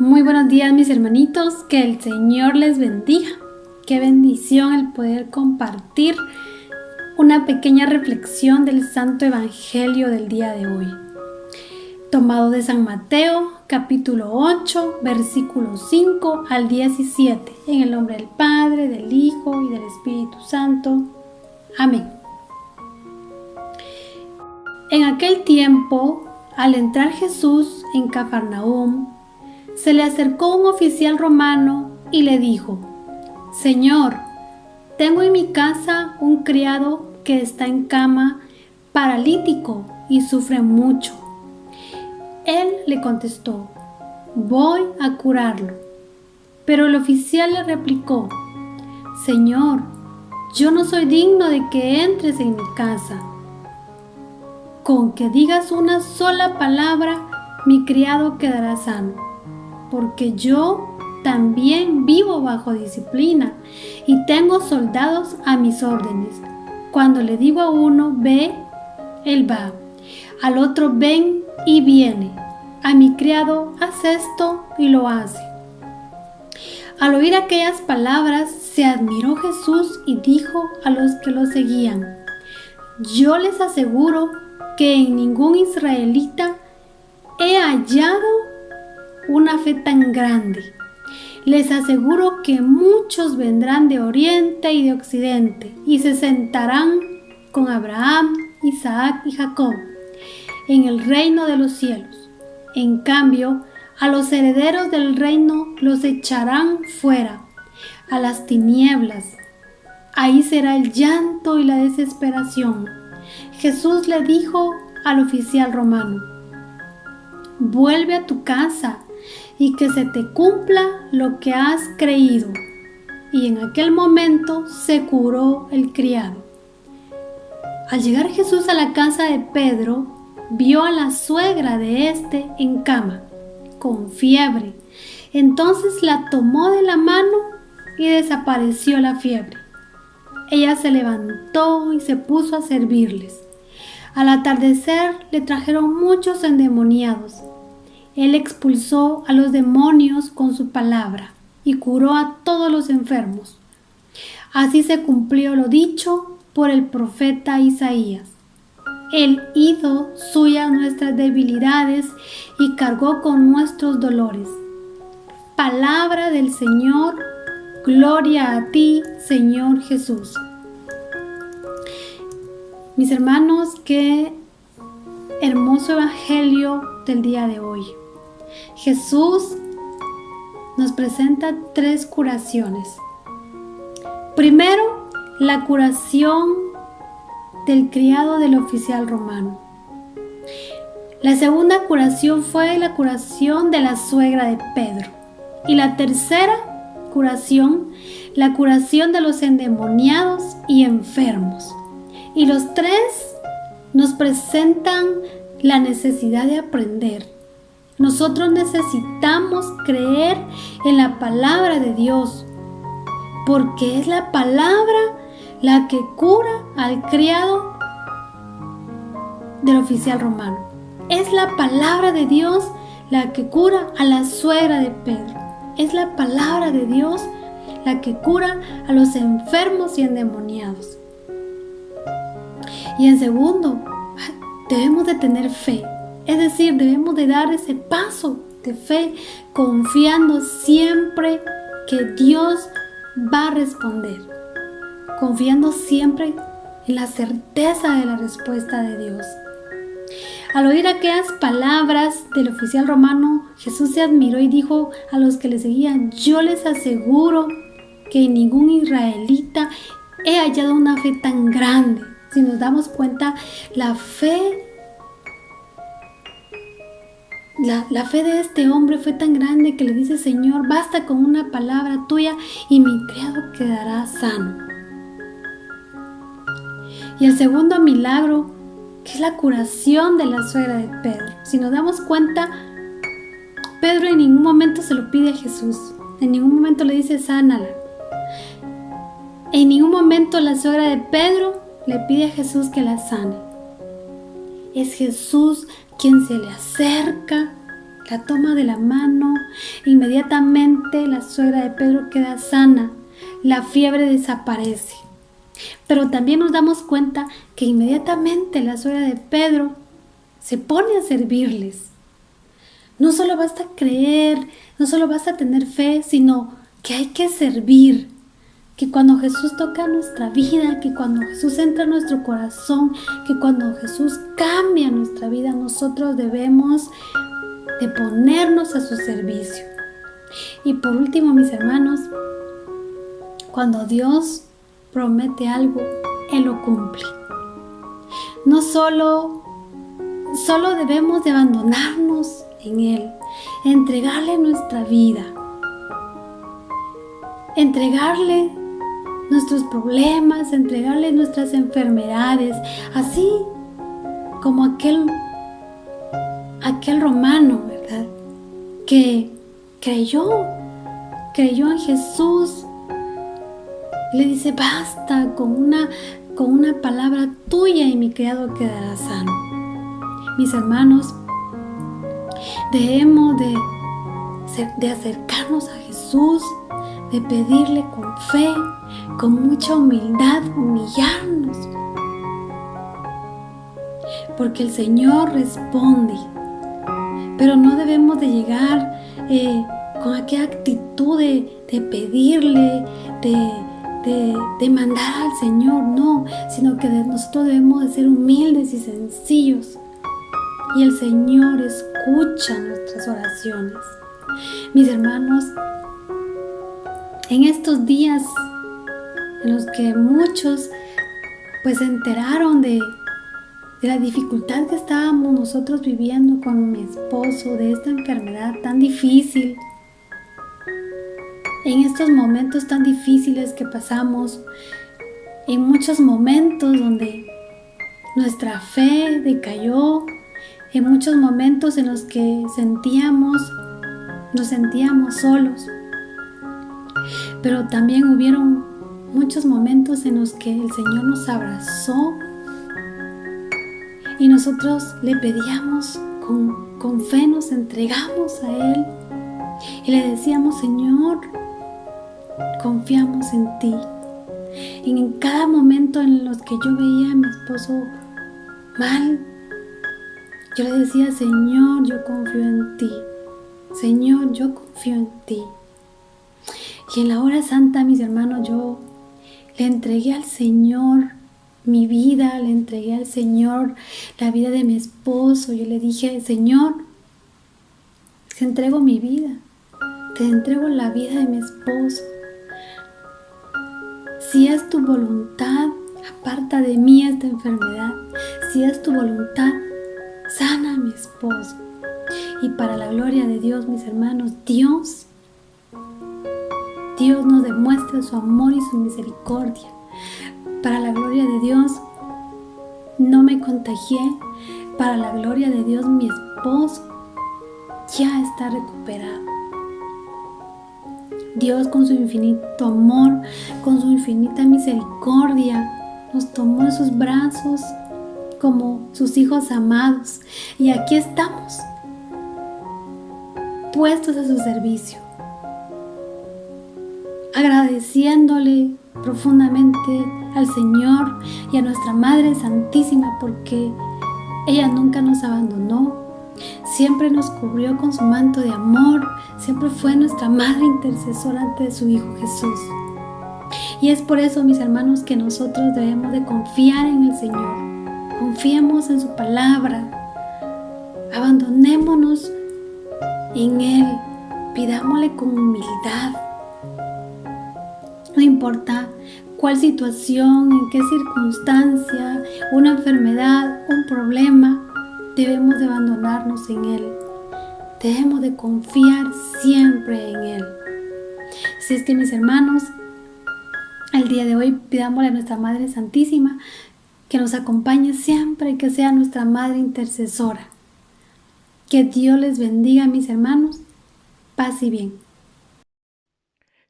Muy buenos días, mis hermanitos, que el Señor les bendiga. Qué bendición el poder compartir una pequeña reflexión del Santo Evangelio del día de hoy. Tomado de San Mateo, capítulo 8, versículos 5 al 17, en el nombre del Padre, del Hijo y del Espíritu Santo. Amén. En aquel tiempo, al entrar Jesús en Cafarnaúm, se le acercó un oficial romano y le dijo: Señor, tengo en mi casa un criado que está en cama, paralítico y sufre mucho. Él le contestó: voy a curarlo. Pero el oficial le replicó: Señor, yo no soy digno de que entres en mi casa. Con que digas una sola palabra, mi criado quedará sano, porque yo también vivo bajo disciplina y tengo soldados a mis órdenes. Cuando le digo a uno, ve, él va, al otro, ven, y viene. A mi criado, haz esto, y lo hace. Al oír aquellas palabras, se admiró Jesús y dijo a los que lo seguían: yo les aseguro que en ningún israelita he hallado una fe tan grande. Les aseguro que muchos vendrán de oriente y de occidente y se sentarán con Abraham, Isaac y Jacob en el reino de los cielos. En cambio, a los herederos del reino los echarán fuera, a las tinieblas. Ahí será el llanto y la desesperación. Jesús le dijo al oficial romano: vuelve a tu casa y que se te cumpla lo que has creído. Y en aquel momento se curó el criado. Al llegar Jesús a la casa de Pedro, vio a la suegra de éste en cama, con fiebre. Entonces la tomó de la mano y desapareció la fiebre. Ella se levantó y se puso a servirles. Al atardecer le trajeron muchos endemoniados. Él expulsó a los demonios con su palabra y curó a todos los enfermos. Así se cumplió lo dicho por el profeta Isaías: Él hizo suyas nuestras debilidades y cargó con nuestros dolores. Palabra del Señor, gloria a ti, Señor Jesús. Mis hermanos, qué hermoso evangelio del día de hoy. Jesús nos presenta 3 curaciones. Primero, la curación del criado del oficial romano. La segunda curación fue la curación de la suegra de Pedro. Y la tercera curación, la curación de los endemoniados y enfermos. Y los 3 nos presentan la necesidad de aprender. Nosotros necesitamos creer en la palabra de Dios, porque es la palabra la que cura al criado del oficial romano. Es la palabra de Dios la que cura a la suegra de Pedro. Es la palabra de Dios la que cura a los enfermos y endemoniados. Y en segundo, debemos de tener fe. Es decir, debemos de dar ese paso de fe, confiando siempre que Dios va a responder. Confiando siempre en la certeza de la respuesta de Dios. Al oír aquellas palabras del oficial romano, Jesús se admiró y dijo a los que le seguían: yo les aseguro que en ningún israelita he hallado una fe tan grande. Si nos damos cuenta, la fe de este hombre fue tan grande que le dice: Señor, basta con una palabra tuya y mi criado quedará sano. Y el segundo milagro, que es la curación de la suegra de Pedro. Si nos damos cuenta, Pedro en ningún momento se lo pide a Jesús. En ningún momento le dice: sánala. En ningún momento la suegra de Pedro le pide a Jesús que la sane. Es Jesús quien se le acerca, la toma de la mano. Inmediatamente la suegra de Pedro queda sana, la fiebre desaparece. Pero también nos damos cuenta que inmediatamente la suegra de Pedro se pone a servirles. No solo basta creer, no solo basta tener fe, sino que hay que servir. Que cuando Jesús toca nuestra vida, que cuando Jesús entra en nuestro corazón, que cuando Jesús cambia nuestra vida, nosotros debemos de ponernos a su servicio. Y por último, mis hermanos, cuando Dios promete algo, Él lo cumple. No solo debemos de abandonarnos en Él, entregarle nuestra vida, entregarle nuestros problemas, entregarle nuestras enfermedades, así como aquel romano, ¿verdad? Que creyó en Jesús. Le dice, basta con una palabra tuya y mi criado quedará sano. Mis hermanos, debemos de acercarnos a Jesús, de pedirle con fe, con mucha humildad, humillarnos. Porque el Señor responde. Pero no debemos de llegar con aquella actitud de pedirle, de mandar al Señor, no, sino que nosotros debemos de ser humildes y sencillos. Y el Señor escucha nuestras oraciones. Mis hermanos, en estos días en los que muchos pues se enteraron de la dificultad que estábamos nosotros viviendo con mi esposo, de esta enfermedad tan difícil, en estos momentos tan difíciles que pasamos, en muchos momentos donde nuestra fe decayó, en muchos momentos en los que nos sentíamos solos, pero también hubieron muchos momentos en los que el Señor nos abrazó y nosotros le pedíamos con fe, nos entregamos a Él y le decíamos, Señor, confiamos en ti. Y en cada momento en los que yo veía a mi esposo mal, yo le decía, Señor, yo confío en ti. Señor, yo confío en ti. Y en la hora santa, mis hermanos, yo le entregué al Señor mi vida, le entregué al Señor la vida de mi esposo. Yo le dije, Señor, te entrego mi vida, te entrego la vida de mi esposo. Si es tu voluntad, aparta de mí esta enfermedad. Si es tu voluntad, sana a mi esposo. Y para la gloria de Dios, mis hermanos, Dios nos demuestra su amor y su misericordia. Para la gloria de Dios, no me contagié. Para la gloria de Dios, mi esposo ya está recuperado. Dios, con su infinito amor, con su infinita misericordia, nos tomó en sus brazos como sus hijos amados. Y aquí estamos, puestos a su servicio, agradeciéndole profundamente al Señor y a nuestra Madre Santísima, porque ella nunca nos abandonó, siempre nos cubrió con su manto de amor, siempre fue nuestra Madre intercesora ante su Hijo Jesús. Y es por eso, mis hermanos, que nosotros debemos de confiar en el Señor. Confiemos en su palabra, abandonémonos en Él, pidámosle con humildad. No importa cuál situación, en qué circunstancia, una enfermedad, un problema, debemos de abandonarnos en Él. Debemos de confiar siempre en Él. Así es que, mis hermanos, el día de hoy pidámosle a nuestra Madre Santísima que nos acompañe siempre y que sea nuestra Madre intercesora. Que Dios les bendiga, mis hermanos. Paz y bien.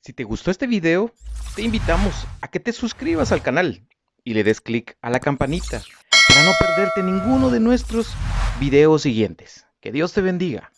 Si te gustó este video, te invitamos a que te suscribas al canal y le des clic a la campanita para no perderte ninguno de nuestros videos siguientes. Que Dios te bendiga.